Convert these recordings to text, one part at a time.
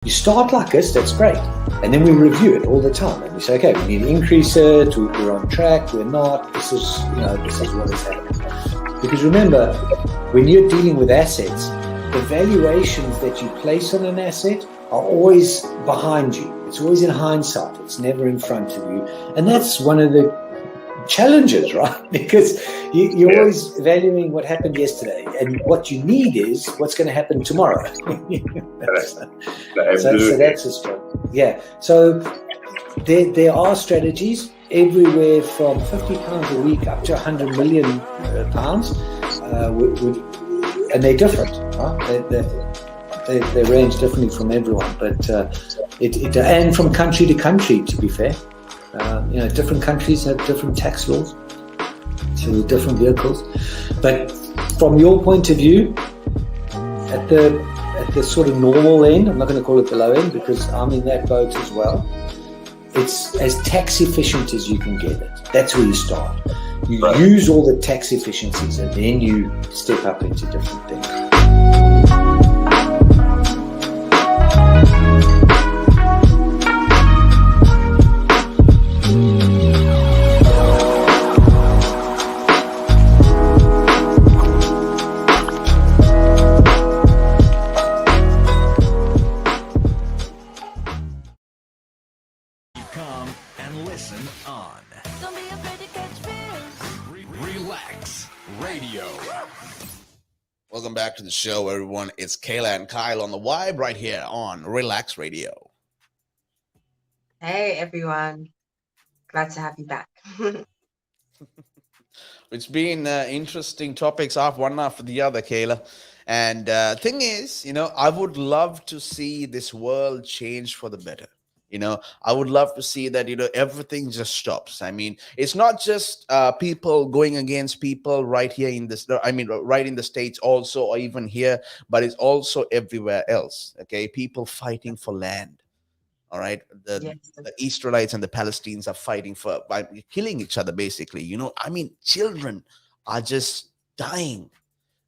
You start like this, that's great. And then we review it all the time. And we say, okay, we need to increase it, we're on track, we're not, this is what is happening. Because remember, when you're dealing with assets, the valuations that you place on an asset are always behind you. It's always in hindsight. It's never in front of you. And that's one of the challenges, right? Because you're always valuing what happened yesterday, and what you need is what's going to happen tomorrow. So that's a struggle. Yeah. So there are strategies everywhere from £50 a week up to £100 million, and they're different. Right? They range differently from everyone, but and from country to country, to be fair. Different countries have different tax laws, so different vehicles. But from your point of view, at the sort of normal end, I'm not going to call it the low end because I'm in that boat as well. It's as tax efficient as you can get it. That's where you start. You use all the tax efficiencies, and then you step up into different things. Welcome back to the show, everyone. It's Kayla and Kyle on the Vibe right here on Relaks Radio. Hey, everyone. Glad to have you back. It's been interesting topics one after the other, Kayla. And thing is, I would love to see this world change for the better. I would love to see that, everything just stops. I mean, it's not just people going against people right here right in the States also, or even here, but it's also everywhere else. Okay. People fighting for land. All right. The Israelites and the Palestinians are fighting by killing each other, basically. Children are just dying.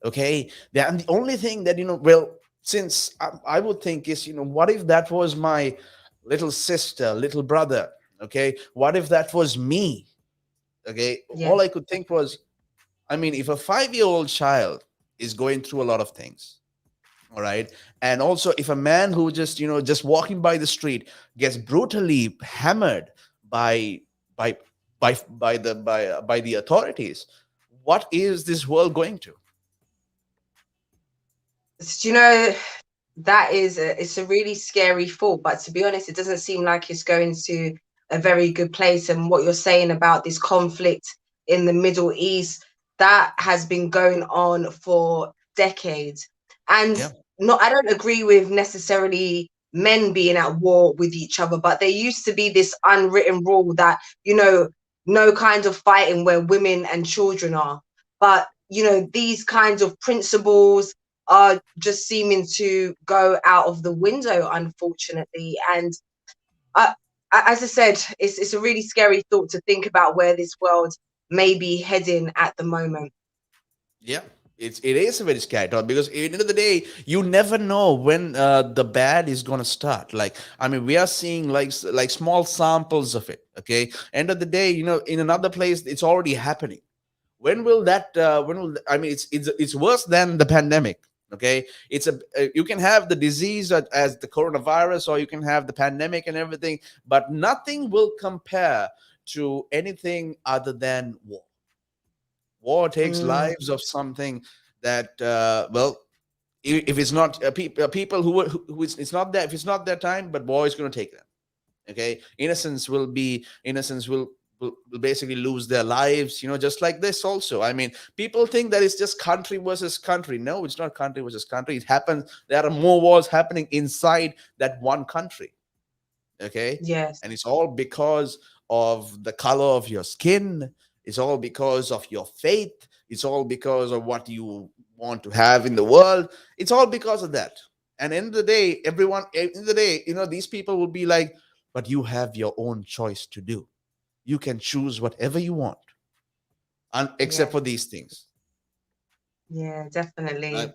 Okay. And the only thing that, since I would think is, what if that was my little sister, little brother? Okay. What if that was me? Okay. All I could think was, if a 5-year-old child is going through a lot of things, all right, and also if a man who just walking by the street gets brutally hammered by the authorities, what is this world going to? That it's a really scary thought, but to be honest, it doesn't seem like it's going to a very good place. And what you're saying about this conflict in the Middle East, that has been going on for decades. And I don't agree with necessarily men being at war with each other, but there used to be this unwritten rule that, no kind of fighting where women and children are. But, these kinds of principles are just seeming to go out of the window, unfortunately. And as I said, it's a really scary thought to think about where this world may be heading at the moment. Yeah, it is a very scary thought, because at the end of the day, you never know when the bad is going to start. We are seeing like small samples of it. Okay, end of the day, in another place, it's already happening. When will that? It's worse than the pandemic. Okay, you can have the disease as the coronavirus, or you can have the pandemic and everything, but nothing will compare to anything other than war. War takes lives of something that, if it's not people who it's not that, if it's not their time, but war is going to take them. Okay, innocence will basically lose their lives, just like this also. People think that it's just country versus country. No, it's not country versus country. It happens. There are more wars happening inside that one country. Okay. Yes. And it's all because of the color of your skin. It's all because of your faith. It's all because of what you want to have in the world. It's all because of that. And end of the day, these people will be like, but you have your own choice to do. You can choose whatever you want, except for these things. Yeah, definitely.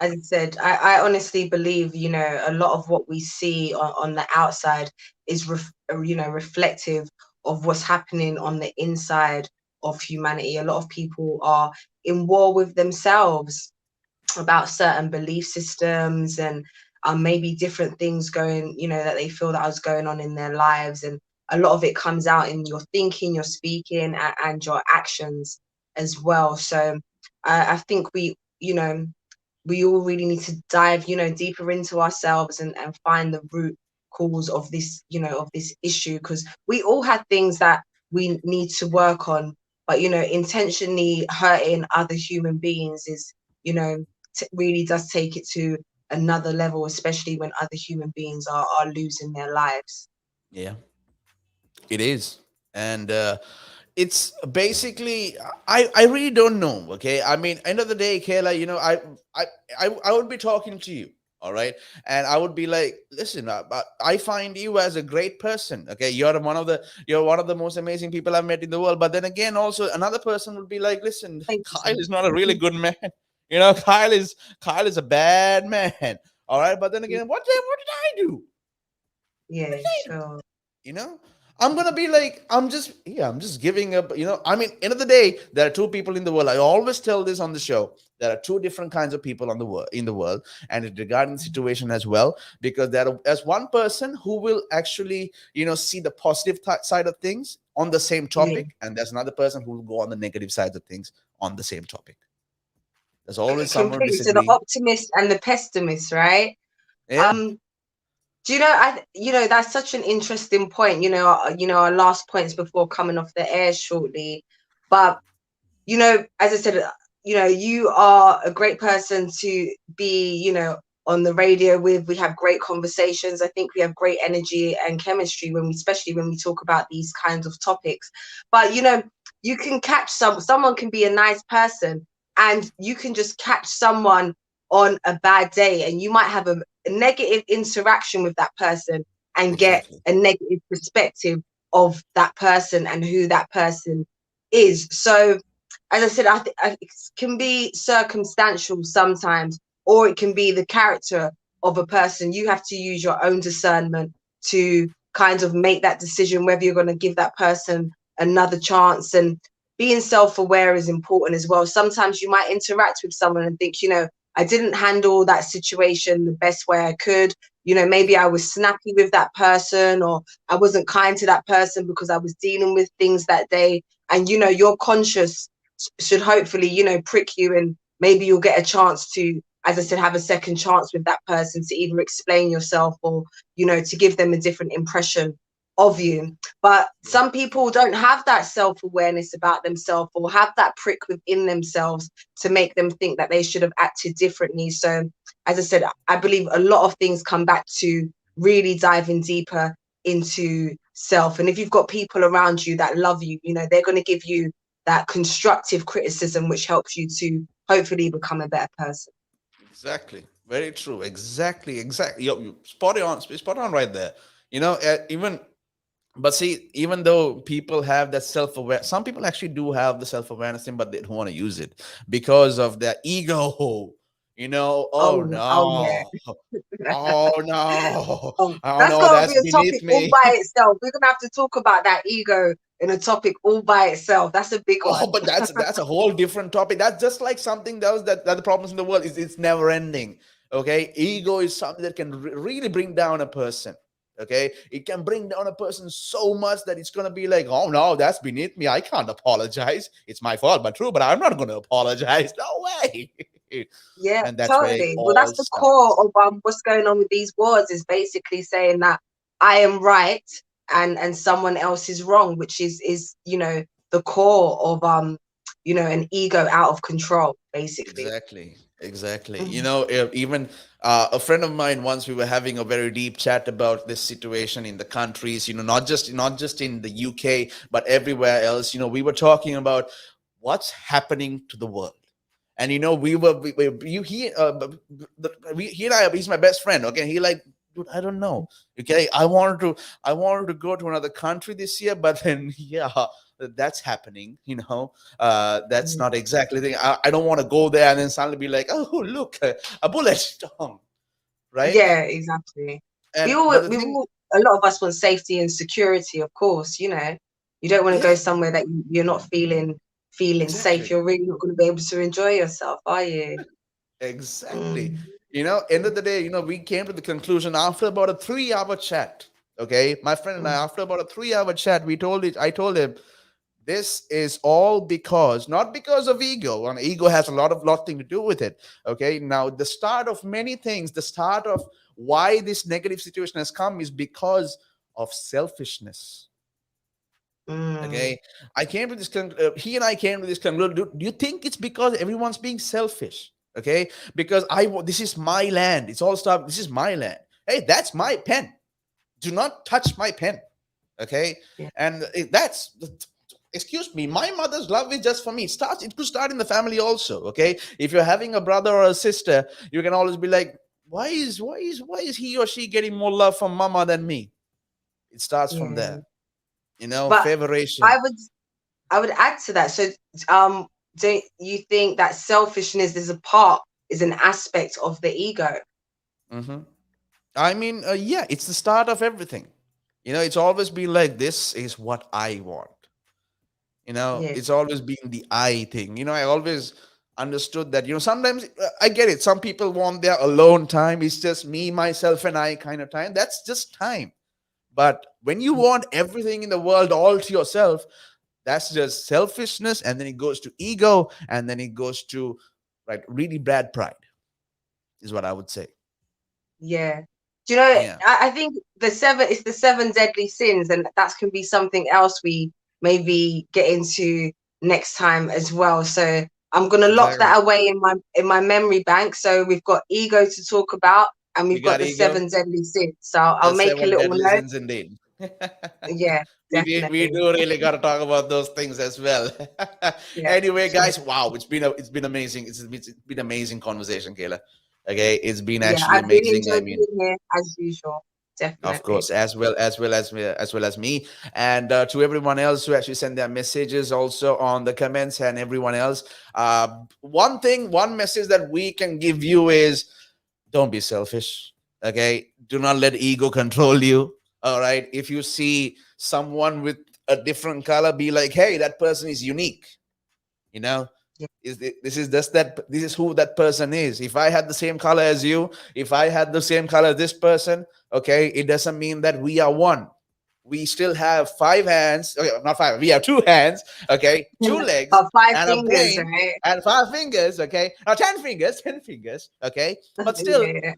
as I said, I honestly believe, a lot of what we see on the outside is, reflective of what's happening on the inside of humanity. A lot of people are in war with themselves about certain belief systems and maybe different things going, that they feel that was going on in their lives. And a lot of it comes out in your thinking, your speaking, and your actions as well. So I think we all really need to dive, deeper into ourselves and find the root cause of this, of this issue, because we all have things that we need to work on, but intentionally hurting other human beings is, really does take it to another level, especially when other human beings are losing their lives. Yeah, it is. And it's basically, I really don't know. Okay, I mean, end of the day, Kayla, I I would be talking to you, all right, and I would be like, listen, I find you as a great person. Okay, you're one of the most amazing people I've met in the world. But then again, also another person would be like, listen, Thank you so Kyle much. is not a really good man. Kyle is a bad man. All right, but then again, what did I do? Yeah, sure. you know I'm gonna be like, I'm just giving up. I mean, end of the day, there are two people in the world. I always tell this on the show. There are two different kinds of people on the world in the world, and it's regarding the situation as well, because there's one person who will actually see the positive side of things on the same Yeah, topic, and there's another person who will go on the negative side of things on the same topic. There's always someone who completely. So the disagree. optimist and the pessimist, right? Yeah, Um, Do that's such an interesting point. Our last points before coming off the air shortly, but as I said, you are a great person to be, on the radio with. We have great conversations. I think we have great energy and chemistry especially when we talk about these kinds of topics. But you can catch someone can be a nice person, and you can just catch someone on a bad day, and you might have a negative interaction with that person and get exactly. a negative perspective of that person and who that person is. So as I said, it can be circumstantial sometimes, or it can be the character of a person. You have to use your own discernment to kind of make that decision whether you're going to give that person another chance. And being self-aware is important as well. Sometimes you might interact with someone and think, I didn't handle that situation the best way I could. Maybe I was snappy with that person, or I wasn't kind to that person because I was dealing with things that day. And your conscious should hopefully prick you, and maybe you'll get a chance to, as I said, have a second chance with that person to either explain yourself, or to give them a different impression of you. But Yeah. some people don't have that self-awareness about themselves, or have that prick within themselves to make them think that they should have acted differently. So as I said, I believe a lot of things come back to really diving deeper into self. And if you've got people around you that love you, they're going to give you that constructive criticism, which helps you to hopefully become a better person. Exactly. Very true. Exactly. Exactly. You spot on right there. Even, but see, even though people have that self-aware, some people actually do have the self-awareness thing, but they don't want to use it because of their ego. Oh Oh no. yeah. Oh no. Oh That's no, gonna that's be a beneath topic all me. by itself. We're gonna have to talk about that ego in a topic all by itself. That's a big Oh, one. but that's a whole different topic. That's just like something else that the problems in the world is, it's never ending. Okay, ego is something that can really bring down a person. Okay, it can bring down a person so much that it's gonna be like, oh no, that's beneath me. I can't apologize. It's my fault, but true. But I'm not gonna apologize. No way. Yeah, And that's where it totally. Well, all that's the core starts. of what's going on with these wars, is basically saying that I am right and someone else is wrong, which is the core of an ego out of control, basically. Exactly, exactly. Mhm. Even a friend of mine, once we were having a very deep chat about this situation in the countries. Not just in the UK, but everywhere else. We were talking about what's happening to the world. And we were we, you he and I, he's my best friend. Okay, he like dude, I don't know. Okay, I wanted to go to another country this year, but then yeah, that's happening. That's not exactly the thing. I don't want to go there and then suddenly be like, oh look, a bullet down, right? Yeah, exactly. And but the We thing, all, a lot of us want safety and security, of course. You don't want to go yeah, somewhere that you're not feeling safe. exactly. You're really not going to be able to enjoy yourself, are you? Exactly. Mm. End of the day, we came to the conclusion after about a 3 hour chat. Okay. My friend and I, Mm. after about a 3 hour chat, I told him this is all because, not because of ego, and ego has a lot thing to do with it. Okay. Now, the start of many things, the start of why this negative situation has come is because of selfishness. Mm. Okay, he and I came to this conclusion. Do you think it's because everyone's being selfish? Okay, because this is my land. It's all stuff. This is my land. Hey, that's my pen. Do not touch my pen. Okay, Yeah. and that's. Excuse me, my mother's love is just for me. It could start in the family also. Okay, if you're having a brother or a sister, you can always be like, why is he or she getting more love from mama than me? It starts from Yeah. there. But I Favoration. would I would add to that. So, um, don't you think that selfishness is an aspect of the ego? Hmm. I mean, yeah, it's the start of everything. It's always been like, this is what I want. Yeah. It's always been the I thing. I always understood that, sometimes I get it. Some people want their alone time. It's just me, myself, and I kind of time. That's just time. But when you want everything in the world all to yourself, that's just selfishness. And then it goes to ego. And then it goes to, right, really bad pride, is what I would say. Yeah. Do you know, Yeah. I think it's the seven deadly sins, and that can be something else we maybe get into next time as well. So I'm gonna lock Exactly. that away in my memory bank. So we've got ego to talk about, and We we've got got the ego. seven deadly sins. So I'll The make a seven little deadly note. sins, indeed. Yeah, We definitely. do really got to talk about those things as well. Yeah, Anyway, sure. guys, wow, it's been amazing. It's been amazing conversation, Kayla. Okay, it's been Yeah, actually I've really amazing. I enjoyed mean, being here as usual. of Definitely. course, as well as me, and to everyone else who actually send their messages also on the comments, and everyone else. One message that we can give you is, don't be selfish. Okay, do not let ego control you. All right, if you see someone with a different color, be like, hey, that person is unique. you know Yeah. this is who that person is. If I had the same color as you, if I had the same color as this person, okay, it doesn't mean that we are one. We still have 5 hands. Okay, not five, we have 2 hands. Okay, 2 legs, Five and a fingers, brain, right? and 5 fingers. Okay, now 10 fingers, 10 fingers. Okay, but still, Yeah.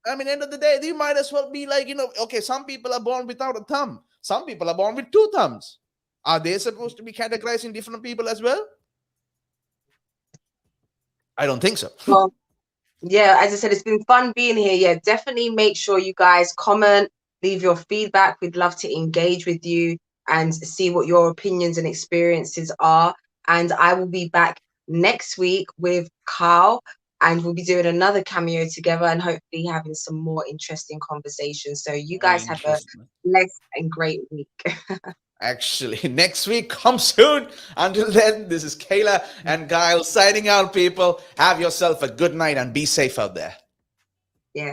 I mean, end of the day, you might as well be like, okay, some people are born without a thumb, some people are born with 2 thumbs. Are they supposed to be categorized in different people as well? I don't think so. Well, yeah, as I said, it's been fun being here. Yeah, definitely make sure you guys comment, leave your feedback. We'd love to engage with you and see what your opinions and experiences are. And I will be back next week with Carl, and we'll be doing another cameo together and hopefully having some more interesting conversations. So you Very guys have a interesting. blessed and great week. Actually, next week comes soon. Until then, this is Kayla and Kyle signing out, people. Have yourself a good night and be safe out there. Yeah.